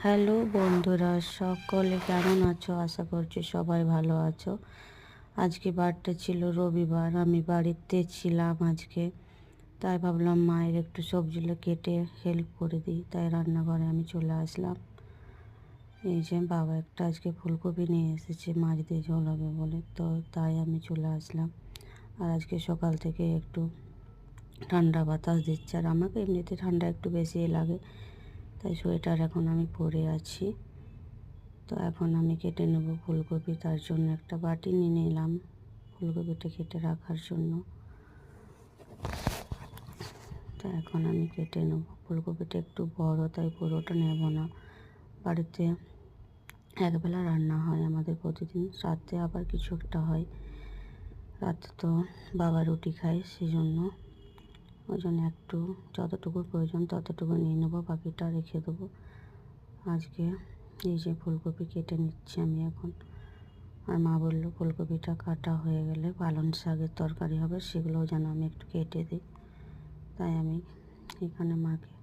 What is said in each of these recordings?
Hello বন্ধুরা, সকলে কেমন আছো? আশা করছি সবাই ভালো আছো। আজকে বারটা ছিল রবিবার, আমি বাড়িতে ছিলাম আজকে, তাই ভাবলাম মায়ের একটু সবজিগুলো কেটে হেল্প করে দিই, তাই রান্নাঘরে আমি চলে আসলাম। এই যে বাবা একটা আজকে ফুলকপি নিয়ে এসেছে মাছ দিয়ে ঝোল হবে বলে, তো তাই আমি চলে আসলাম। আর আজকে সকাল থেকে একটু ঠান্ডা বাতাস দিচ্ছে, আর আমাকে এমনিতে ঠান্ডা একটু বেশি লাগে, তাই সোয়েটার এখন আমি পরে আছি। তো এখন আমি কেটে নেব ফুলকপি, তার জন্য একটা বাটি নিয়ে নিলাম ফুলকপিটা কেটে রাখার জন্য। তো এখন আমি কেটে নেব ফুলকপিটা, একটু বড় তাই পুরোটা নেব না। বাড়িতে একবেলা রান্না হয় আমাদের প্রতিদিন, রাতে আবার কিছু একটা হয়। রাতে তো বাবা রুটি খায়, সেই জন্য ওই জন্য একটু যতটুকু প্রয়োজন ততটুকু নিয়ে নেবো, বাকিটা রেখে দেবো। আজকে এই যে ফুলকপি কেটে নিচ্ছি আমি এখন। আর মা বললো ফুলকপিটা কাটা হয়ে গেলে পালং শাকের তরকারি হবে, সেগুলোও যেন আমি একটু কেটে দিই। তাই আমি এখানে মাকে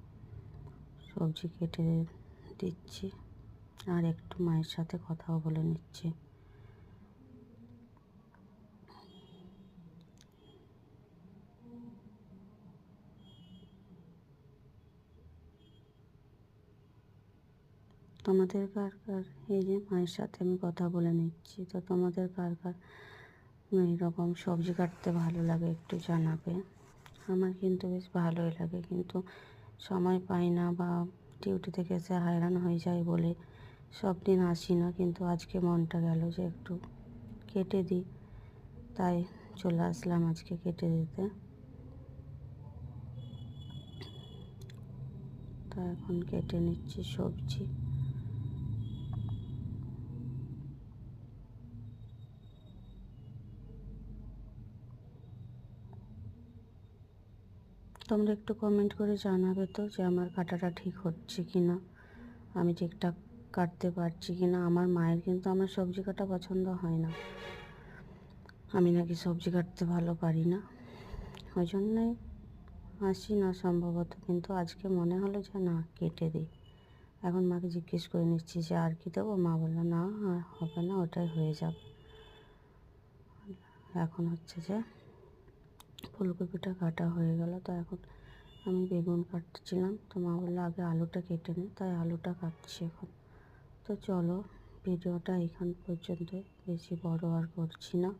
সবজি কেটে দিচ্ছি, আর একটু মায়ের সাথে কথাও বলে নিচ্ছি। তোমাদের কার কার, এই যে মায়ের সাথে আমি কথা বলে নিচ্ছি, তো তোমাদের কার কার এইরকম সবজি কাটতে ভালো লাগে একটু জানাবে। আমার কিন্তু বেশ ভালোই লাগে, কিন্তু সময় পাই না, বা ডিউটি থেকে এসে হয়রান হয়ে যায় বলে সব দিন আসি না। কিন্তু আজকে মনটা গেল যে একটু কেটে দিই, তাই চলে আসলাম আজকে কেটে দিতে। তো এখন কেটে নিচ্ছি সবজি। তোমরা একটু কমেন্ট করে জানাবে তো যে আমার কাটাটা ঠিক হচ্ছে কি না, আমি ঠিকঠাক কাটতে পারছি কি না। আমার মায়ের কিন্তু আমার সবজি কাটা পছন্দ হয় না, আমি নাকি সবজি কাটতে ভালো পারি না, ওই জন্যই আসি না সম্ভবত। কিন্তু আজকে মনে হলো যে না, কেটে দিই। এখন মাকে জিজ্ঞেস করে নিচ্ছি যে আর কি দেবো, মা বললো না আর হবে না, ওটাই হয়ে যাবে। এখন হচ্ছে যে ফুলকপিটা কাটা হয়ে গেল, তো এখন আমি বেগুন কাটছিলাম, তো মা বললো আগে আলুটা কেটে নে, তাই আলুটা কাটছি এখন। তো চলো, ভিডিওটা এখান পর্যন্তই, বেশি বড় আর করছি না।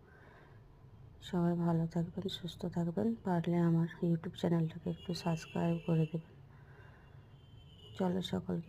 সবাই ভালো থাকবেন, সুস্থ থাকবেন, পারলে আমার ইউটিউব চ্যানেলটাকে একটু সাবস্ক্রাইব করে দেবেন। চলো সকলকে